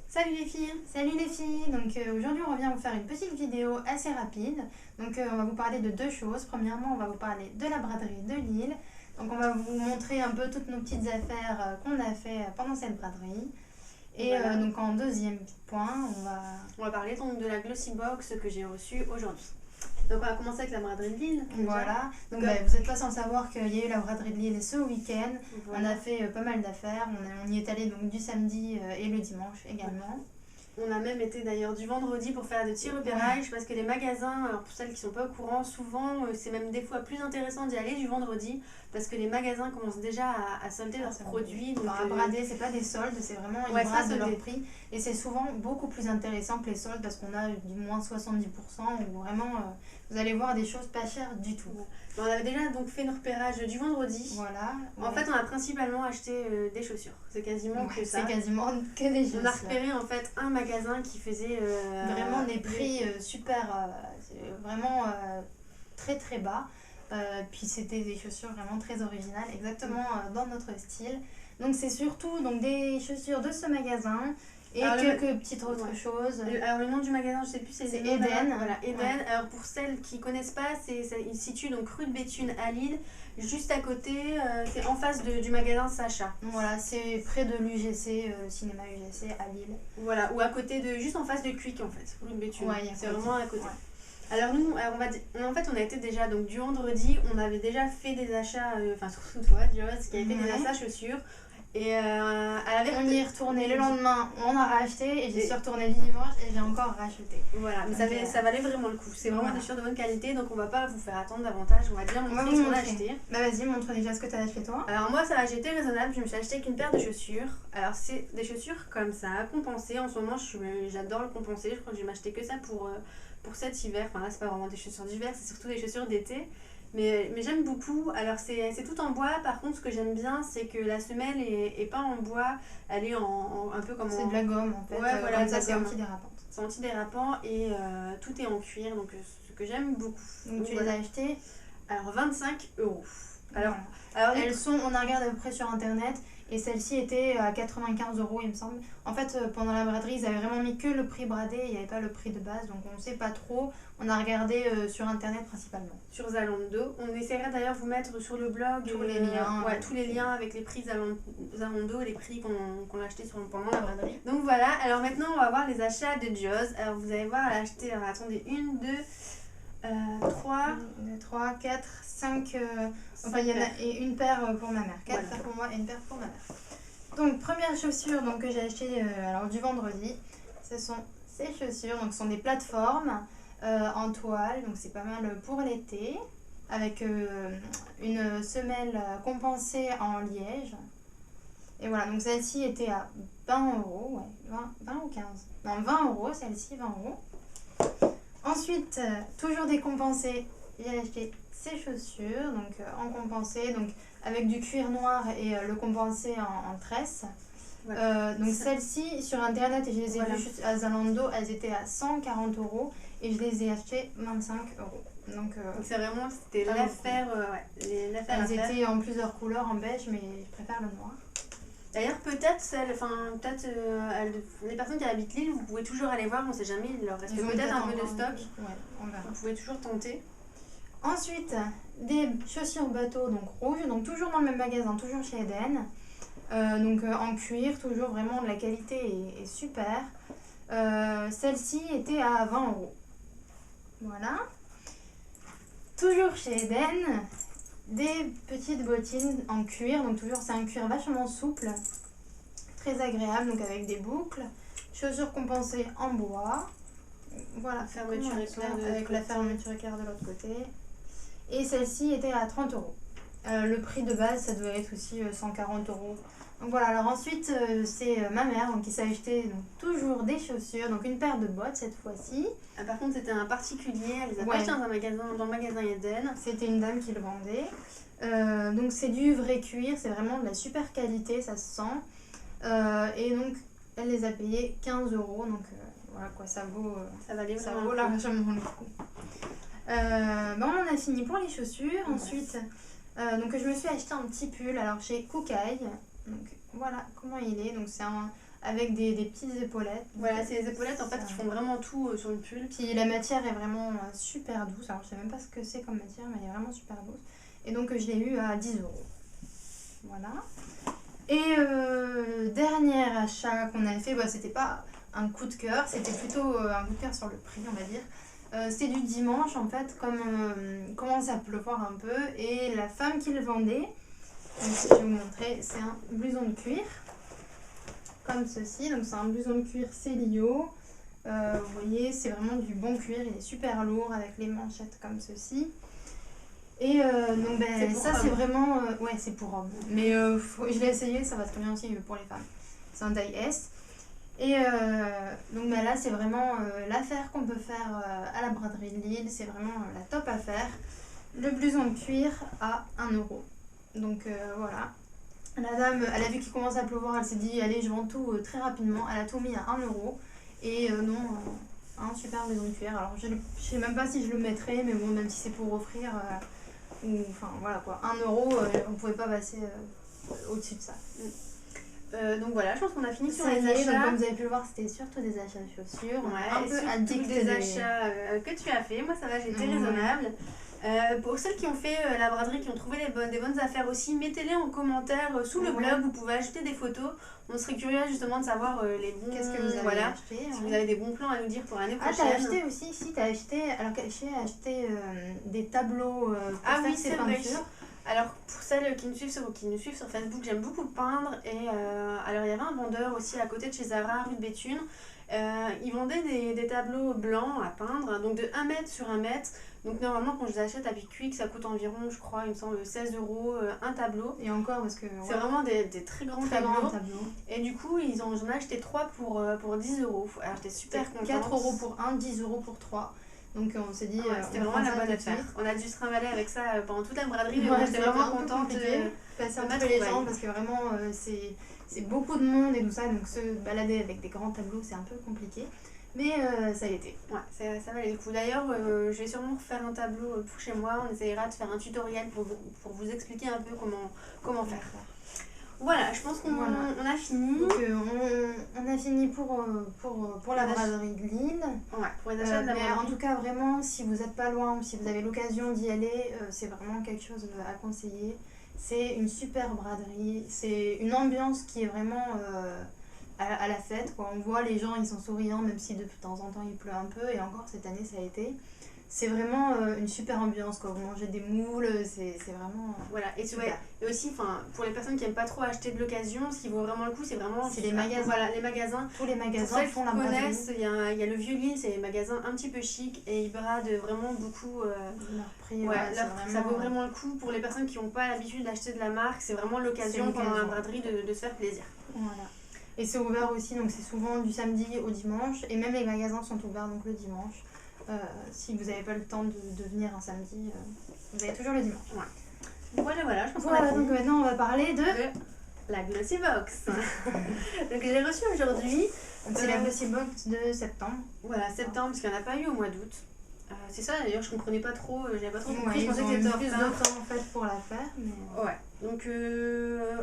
Salut les filles! Salut les filles, donc aujourd'hui on revient vous faire une petite vidéo assez rapide. Donc on va vous parler de deux choses. Premièrement, on va vous parler de la braderie de Lille. Donc on va vous montrer un peu toutes nos petites affaires qu'on a fait pendant cette braderie. Et Voilà. donc en deuxième point, On va parler donc de la Glossy Box que j'ai reçue aujourd'hui. Donc on va commencer avec la braderie de Lille. Voilà. Donc vous n'êtes pas sans savoir qu'il y a eu la braderie de Lille ce week-end. Voilà. On a fait pas mal d'affaires. On y est allé donc du samedi et le dimanche également. On a même été d'ailleurs du vendredi pour faire de petits repérages parce que les magasins, alors pour celles qui sont pas au courant, souvent c'est même des fois plus intéressant d'y aller du vendredi parce que les magasins commencent déjà à solder leurs produits. Donc à brader, c'est pas des soldes, c'est vraiment ils bradent de leur prix et c'est souvent beaucoup plus intéressant que les soldes parce qu'on a du moins 70% ou vraiment vous allez voir des choses pas chères du tout. Ouais. On avait déjà donc fait nos repérages du vendredi. Voilà. En fait, on a principalement acheté des chaussures. C'est quasiment que ça. C'est quasiment que des chaussures. On a repéré en fait un magasin qui faisait vraiment des prix super, vraiment très très bas. Puis c'était des chaussures vraiment très originales, exactement dans notre style. Donc c'est surtout donc, des chaussures de ce magasin. Et alors, quelques petites autres choses. Alors le nom du magasin, je sais plus, c'est Eden. Voilà, Eden. Ouais. Alors pour celles qui connaissent pas, il se situe donc rue de Béthune à Lille, juste à côté, c'est en face du magasin Sacha. Voilà, c'est près de l'UGC, cinéma UGC à Lille. Voilà, ou à côté juste en face de Cuic en fait, rue de Béthune. Ouais, c'est vraiment à côté. Ouais. Alors nous, en fait, on a été déjà donc du vendredi, on avait déjà fait des achats, enfin surtout toi, Joss, qui a fait des achats chaussures. Et on y est retourné le lendemain, on a racheté et j'y suis retournée le dimanche et j'ai encore racheté. Voilà, mais ça valait vraiment le coup. C'est vraiment des chaussures de bonne qualité, donc on va pas vous faire attendre davantage. On va déjà montrer ce qu'on a acheté. Bah vas-y, montre déjà ce que tu as acheté toi. Alors moi, ça va, j'ai été raisonnable. Je me suis acheté qu'une paire de chaussures. Alors c'est des chaussures comme ça, compensées. En ce moment, j'adore le compenser. Je crois que je vais m'acheter que ça pour cet hiver. Enfin là, c'est pas vraiment des chaussures d'hiver, c'est surtout des chaussures d'été. Mais j'aime beaucoup. Alors c'est tout en bois. Par contre, ce que j'aime bien, c'est que la semelle est pas en bois. Elle est un peu comme c'est de la gomme en fait. Ouais, voilà, comme ça c'est antidérapant. C'est antidérapant et tout est en cuir. Donc ce que j'aime beaucoup. Donc tu les as achetées alors 25 €. Alors elles sont, on a regardé à peu près sur internet et celle-ci était à 95 € il me semble. En fait pendant la braderie ils avaient vraiment mis que le prix bradé, il n'y avait pas le prix de base donc on ne sait pas trop. On a regardé sur internet principalement. Sur Zalando. On essaiera d'ailleurs de vous mettre sur le blog tous les liens. Tous les liens avec les prix Zalando et les prix qu'on a achetés pendant la braderie. Donc voilà, alors maintenant on va voir les achats de Joss. Alors vous allez voir, elle a acheté, alors attendez, 1, 2, 3, 4, 5, enfin il y en a et une paire pour ma mère. 4 paires pour moi et une paire pour ma mère. Donc première chaussure donc, que j'ai achetée alors du vendredi, ce sont ces chaussures, donc ce sont des plateformes en toile, donc c'est pas mal pour l'été, avec une semelle compensée en liège. Et voilà, donc celle-ci était à 20 €, ouais, 20 ou 15, non 20 € celle-ci, 20 €. Ensuite, toujours décompensé, j'ai acheté ces chaussures, donc en compensé, donc avec du cuir noir et le compensé en tresse. Voilà. Donc celles-ci sur internet, et je les ai vues à Zalando, elles étaient à 140 € et je les ai achetées 25 €. Donc c'est vraiment, c'était l'affaire, elles étaient en plusieurs couleurs, en beige, mais je préfère le noir. D'ailleurs, peut-être les personnes qui habitent Lille, vous pouvez toujours aller voir, on sait jamais, il leur reste peut-être un peu de stock. Ouais, on verra. Vous pouvez toujours tenter. Ensuite, des chaussures bateau, donc rouges, donc toujours dans le même magasin, toujours chez Eden. Donc en cuir, toujours vraiment la qualité est super. Celle-ci était à 20 €. Voilà. Toujours chez Eden. Des petites bottines en cuir, donc toujours c'est un cuir vachement souple, très agréable, donc avec des boucles, chaussures compensées en bois, voilà, fermeture éclair avec la fermeture éclair de l'autre côté, et celle-ci était à 30 €. Le prix de base ça doit être aussi 140 €. Donc voilà, alors ensuite c'est ma mère donc, qui s'est acheté donc, toujours des chaussures, donc une paire de bottes cette fois-ci. Ah, par contre c'était un particulier, elle les a pas achetées dans le magasin Eden. C'était une dame qui le vendait. Donc c'est du vrai cuir, c'est vraiment de la super qualité, ça se sent. Et donc elle les a payés 15 €, donc voilà quoi, ça vaut largement le coup. On en a fini pour les chaussures. Ensuite, donc je me suis acheté un petit pull alors chez Kookaï. Donc voilà comment il est. Donc c'est avec des petites épaulettes. Voilà, c'est les épaulettes en fait qui font vraiment tout sur le pull. Puis la matière est vraiment super douce. Alors je sais même pas ce que c'est comme matière, mais elle est vraiment super douce. Et donc je l'ai eu à 10 euros. Voilà. Et dernier achat qu'on a fait, bah, c'était pas un coup de cœur, c'était plutôt un coup de cœur sur le prix, on va dire. C'était du dimanche en fait, comme commence à pleuvoir un peu, et la femme qui le vendait, donc, si je vais vous montrer, c'est un blouson de cuir, comme ceci. Donc c'est un blouson de cuir Célio. Vous voyez, c'est vraiment du bon cuir, il est super lourd avec les manchettes comme ceci. Et donc ben, ça c'est vraiment... ouais, c'est pour homme. Mais je l'ai essayé, ça va très bien aussi pour les femmes. C'est un taille S. Et donc ben, là c'est vraiment l'affaire qu'on peut faire à la braderie de Lille. C'est vraiment la top affaire. Le blouson de cuir à 1 euro. Donc voilà. La dame, elle a vu qu'il commence à pleuvoir, elle s'est dit allez je vends tout très rapidement. Elle a tout mis à 1 euro. Et non, un super blouson de cuir. Alors je sais même pas si je le mettrai, mais bon, même si c'est pour offrir, ou enfin voilà quoi, 1 euro, on pouvait pas passer au-dessus de ça. Donc voilà, je pense qu'on a fini sur Ça les y est, achats. donc comme vous avez pu le voir, c'était surtout des achats de chaussures. Ouais, Un peu addict des achats que tu as fait. Moi ça va, j'ai été raisonnable. Pour celles qui ont fait la braderie, qui ont trouvé des bonnes affaires aussi, mettez-les en commentaire sous le blog. Vous pouvez ajouter des photos. On serait curieux justement de savoir les bons... Qu'est-ce que vous avez acheté, si vous avez des bons plans à nous dire pour l'année prochaine. Ah, t'as acheté aussi, si, t'as acheté... Alors, j'ai acheté des tableaux pour faire ses peintures. Alors pour celles qui nous suivent sur Facebook, j'aime beaucoup peindre. Et alors il y avait un vendeur aussi à côté de chez Zara, rue de Béthune. Ils vendaient des tableaux blancs à peindre, donc de 1 mètre sur 1 mètre. Donc normalement quand je les achète à Pickwick, ça coûte environ, je crois, il me semble 16 euros un tableau. Et encore parce que... C'est vraiment des très grands tableaux. Et du coup, j'en ai acheté 3 pour 10 euros. Alors j'étais super contente. 4 euros pour 1, 10 euros pour 3. Donc on s'est dit... c'était vraiment la bonne affaire. On a dû se trimballer avec ça pendant toute la braderie, mais j'étais vraiment contente de passer un peu les gens parce que vraiment c'est beaucoup de monde et tout ça, donc se balader avec des grands tableaux c'est un peu compliqué. Mais ça a été. Ouais, ça valait le coup. D'ailleurs, je vais sûrement refaire un tableau pour chez moi. On essaiera de faire un tutoriel pour vous expliquer un peu comment faire. Voilà, je pense qu'on a fini. Donc, on a fini pour la braderie de Lille. Ouais, pour les achats de la braderie. En tout cas, vraiment, si vous n'êtes pas loin ou si vous avez l'occasion d'y aller, c'est vraiment quelque chose à conseiller. C'est une super braderie. C'est une ambiance qui est vraiment à la fête, quoi. On voit les gens, ils sont souriants, même si de temps en temps il pleut un peu. Et encore cette année, ça a été. C'est vraiment une super ambiance, quoi. Vous mangez des moules, c'est vraiment voilà. Et aussi, pour les personnes qui n'aiment pas trop acheter de l'occasion, ce qui vaut vraiment le coup, c'est vraiment... C'est les magasins. Voilà, les magasins. Tous les magasins font la braderie. Il y a le Vieux-Lille, c'est les magasins un petit peu chics et ils bradent vraiment beaucoup... leur prix, ça vaut vraiment le coup. Pour les personnes qui n'ont pas l'habitude d'acheter de la marque, c'est vraiment l'occasion pendant la braderie de se faire plaisir. Voilà. Et c'est ouvert aussi, donc c'est souvent du samedi au dimanche. Et même les magasins sont ouverts donc le dimanche. Si vous n'avez pas le temps de venir un samedi, vous avez toujours le dimanche. Ouais. Voilà, je pense donc maintenant on va parler de la Glossy Box. Donc j'ai reçu aujourd'hui. C'est la Glossy Box de septembre. Voilà, septembre, parce qu'il n'y en a pas eu au mois d'août. C'est ça d'ailleurs, je comprenais pas trop, j'avais pas trop compris. Je pensais que c'était plus de temps en fait pour la faire. Mais... Ouais, donc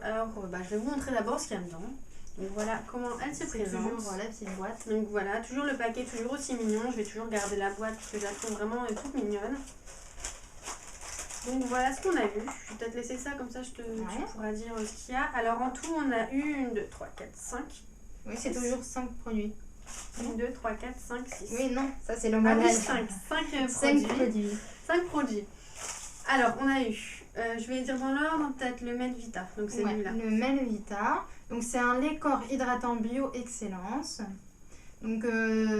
alors je vais vous montrer d'abord ce qu'il y a dedans. Donc voilà comment elle se présente. Toujours la petite boîte. Donc voilà, toujours le paquet, toujours aussi mignon. Je vais toujours garder la boîte parce que je la trouve vraiment toute mignonne. Donc voilà ce qu'on a eu. Je vais peut-être laisser ça comme ça, tu pourras dire ce qu'il y a. Alors en tout, on a eu 1, 2, 3, 4, 5. Oui, c'est toujours 5 produits. 1, 2, 3, 4, 5, 6. Oui, non, ça c'est le modèle. 5 produits. 5 produits. Alors on a eu, je vais dire dans l'ordre, peut-être le Melvita. Donc c'est celui-là. Le Melvita. Donc c'est un lait corps hydratant bio excellence. Donc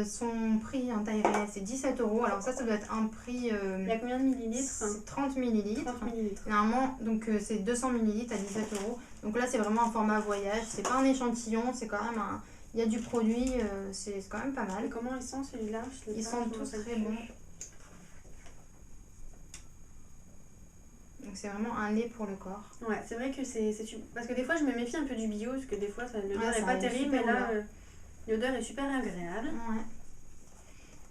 son prix en taille réelle c'est 17 euros. Alors ça doit être un prix... il y a combien de millilitres? C'est 30 millilitres. 30 millilitres. Normalement, donc c'est 200 millilitres à 17 euros. Donc là c'est vraiment un format voyage. C'est pas un échantillon, c'est quand même un... Il y a du produit, c'est quand même pas mal. Et comment ils sont celui-là? Ils sont tous très bons. Donc c'est vraiment un lait pour le corps. Ouais, c'est vrai que c'est parce que des fois je me méfie un peu du bio, parce que des fois l'odeur est pas terrible, mais là l'odeur est super agréable. Ouais.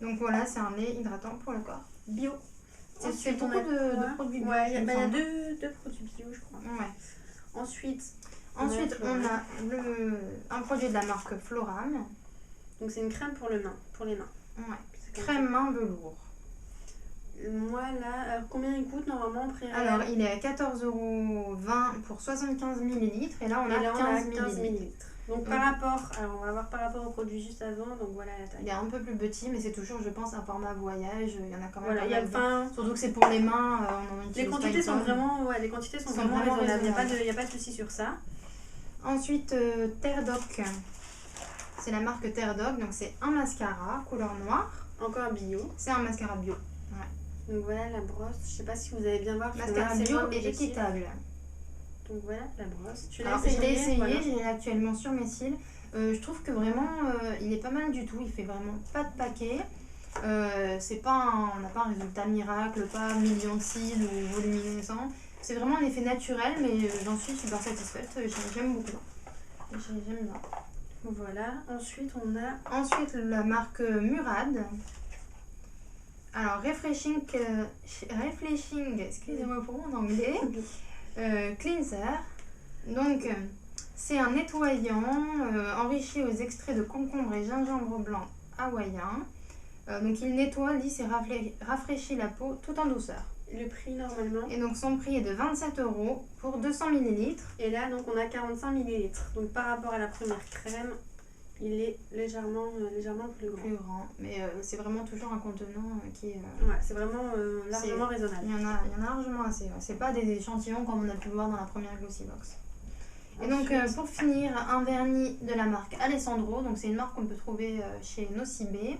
Donc voilà, c'est un lait hydratant pour le corps. Bio. C'est beaucoup de produits bio. Ouais, il y a deux produits bio, je crois. Ouais. Ensuite, Ensuite, on a un produit de la marque Floram. Donc c'est une crème pour les mains. Ouais. Crème main velours. Moi là, alors combien il coûte normalement en prix réel? Alors il est à 14,20 € pour 75 ml et là on a 15 ml. Donc par rapport, alors on va voir par rapport au produit juste avant, donc voilà la taille. Il est un peu plus petit mais c'est toujours je pense un format voyage, il y en a quand même voilà, il y a surtout que c'est pour les mains, on en utilise les quantités sont vraiment raisonnables, il n'y a pas de souci sur ça. Ensuite Terre Doc, c'est la marque Terre Doc, donc c'est un mascara couleur noire. Encore bio. C'est un mascara bio. Ouais. Donc voilà la brosse, je sais pas si vous allez bien voir. Mascara bio et équitable. Donc voilà la brosse. Je l'ai essayé, voilà. Je l'ai actuellement sur mes cils. Je trouve que vraiment il est pas mal du tout, il fait vraiment pas de paquet. C'est pas on n'a pas un résultat miracle, pas million de cils ou voluminescent. C'est vraiment un effet naturel mais j'en suis super satisfaite, j'aime beaucoup. J'aime bien. Voilà, ensuite on a... Ensuite la marque Murad. Alors Refreshing, excusez-moi pour mon anglais, Cleanser. Donc c'est un nettoyant enrichi aux extraits de concombre et gingembre blanc hawaïen. Donc il nettoie, lisse et rafraîchit la peau tout en douceur. Le prix normalement. Et donc son prix est de 27 € pour 200 ml. Et là donc on a 45 ml. Donc par rapport à la première crème, il est légèrement plus grand. Mais c'est vraiment toujours un contenant qui est... Ouais, c'est vraiment largement raisonnable. Il y en a largement assez. Ouais. C'est pas des échantillons comme on a pu le voir dans la première Glossybox. Et donc pour finir, un vernis de la marque Alessandro. Donc c'est une marque qu'on peut trouver chez Nocibé.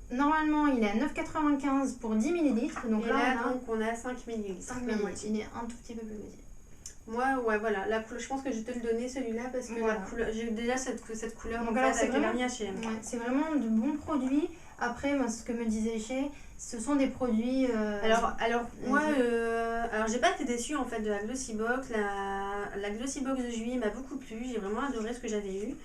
Normalement il est à 9,95 € pour 10 ml. Donc et là donc on a 5 ml. 5 ml. Il est un tout petit peu plus petit. Moi, ouais, voilà, je pense que je vais te le donner celui-là parce que voilà. j'ai déjà cette couleur donc en fait, avec le vernis H&M. Ouais, c'est vraiment de bons produits. Après, moi, ce que me disait Chez, ce sont des produits... moi, j'ai pas été déçue en fait de la Glossybox. La Glossybox de juillet m'a beaucoup plu, j'ai vraiment adoré ce que j'avais eu.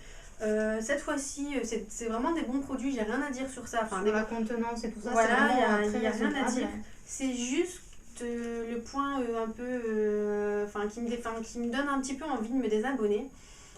Cette fois-ci, c'est vraiment des bons produits, j'ai rien à dire sur ça. Sur la contenance et tout ça, voilà, il n'y a rien à dire. C'est juste le point un peu qui me donne un petit peu envie de me désabonner,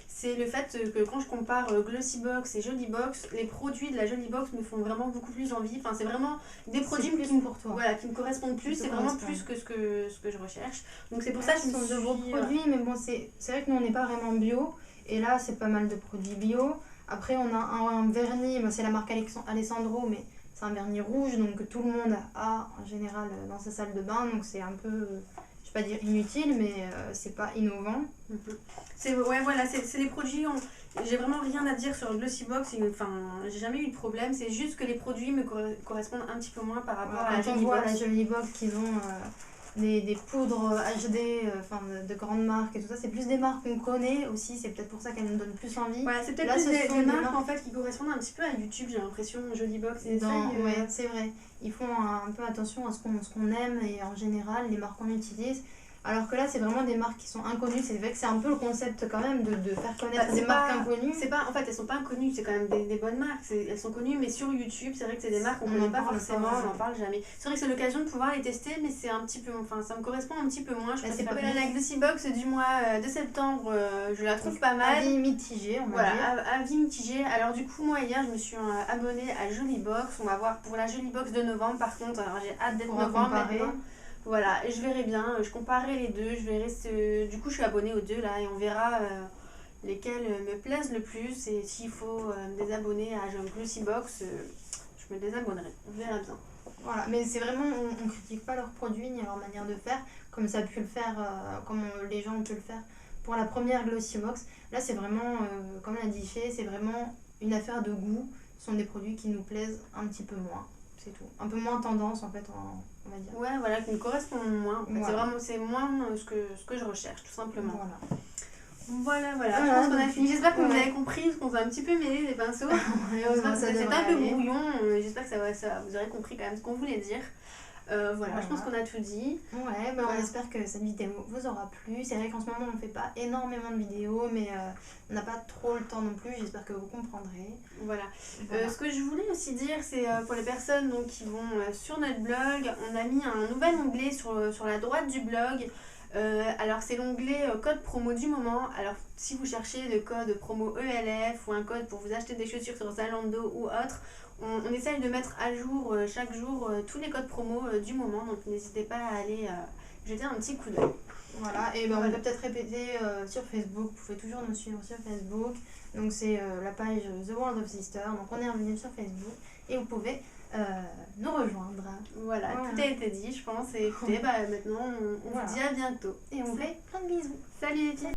c'est le fait que quand je compare Glossybox et Jolibox, les produits de la Jolibox me font vraiment beaucoup plus envie. Enfin, c'est vraiment des produits qui me correspondent plus, c'est vraiment plus que ce que je recherche. Donc c'est pour ça que ce sont de bons produits, mais bon, c'est vrai que nous on n'est pas vraiment bio, et là c'est pas mal de produits bio. Après on a un vernis, c'est la marque Alessandro, mais c'est un vernis rouge, donc tout le monde a en général dans sa salle de bain, donc c'est un peu, je vais pas dire inutile, mais c'est pas innovant. C'est les produits, j'ai vraiment rien à dire sur Glossybox, enfin j'ai jamais eu de problème, c'est juste que les produits me correspondent un petit peu moins par rapport à la Jolibox. On voit la Jolibox qu'ils ont des poudres HD de grandes marques et tout ça, c'est plus des marques qu'on connaît aussi, c'est peut-être pour ça qu'elles nous donnent plus envie. Ouais, c'est peut-être plus des marques en fait qui correspondent un petit peu à YouTube, j'ai l'impression, Jolibox. Ouais, c'est vrai, ils font un peu attention à ce qu'on aime et en général les marques qu'on utilise. Alors que là, c'est vraiment des marques qui sont inconnues. C'est vrai que c'est un peu le concept quand même de faire connaître des marques inconnues. En fait, elles sont pas inconnues, c'est quand même des bonnes marques. Elles sont connues, mais sur YouTube, c'est vrai que c'est des marques qu'on ne connaît pas forcément, on n'en parle jamais. C'est vrai que c'est l'occasion de pouvoir les tester, mais c'est un petit peu, ça me correspond un petit peu moins. Je préfère la Glossybox du mois de septembre, je la trouve pas mal. Avis mitigé, on va dire. Voilà, avis mitigé. Alors du coup, moi hier, je me suis abonnée à Jolibox. On va voir pour la Jolibox de novembre, par contre. Alors j'ai hâte d'être novembre maintenant. Voilà, et je verrai bien, je comparerai les deux, du coup je suis abonnée aux deux là et on verra lesquels me plaisent le plus et s'il faut me désabonner à Glossybox, je me désabonnerai, on verra bien. Voilà, mais c'est vraiment, on critique pas leurs produits ni leur manière de faire, comme ça a pu le faire, comme les gens ont pu le faire pour la première Glossybox. Là c'est vraiment, comme l'a dit Chez, c'est vraiment une affaire de goût, ce sont des produits qui nous plaisent un petit peu moins. C'est tout. Un peu moins tendance en fait, on va dire. Ouais, voilà, qui me correspond moins. En fait, c'est moins ce que je recherche, tout simplement. Voilà. Je pense qu'on a fini. J'espère que vous avez compris, parce qu'on s'est un petit peu mêlé les pinceaux. C'est un peu brouillon. J'espère que vous aurez compris quand même ce qu'on voulait dire. Je pense qu'on a tout dit. On espère que cette vidéo vous aura plu. C'est vrai qu'en ce moment on ne fait pas énormément de vidéos, mais on n'a pas trop le temps non plus. J'espère que vous comprendrez. Voilà. Ce que je voulais aussi dire, c'est pour les personnes qui vont sur notre blog, on a mis un nouvel onglet sur la droite du blog Alors c'est l'onglet code promo du moment. Alors si vous cherchez le code promo ELF ou un code pour vous acheter des chaussures sur Zalando ou autre, on essaye de mettre à jour chaque jour tous les codes promo du moment. Donc n'hésitez pas à aller jeter un petit coup d'œil. Voilà, et ben on peut peut-être répéter sur Facebook, vous pouvez toujours nous suivre sur Facebook. Donc c'est la page The World of Sister. Donc on est revenu sur Facebook et vous pouvez nous rejoindre. Voilà, tout a été dit, je pense. Et écoutez, maintenant on vous dit à bientôt. Et on fait plein de bisous. Salut les filles!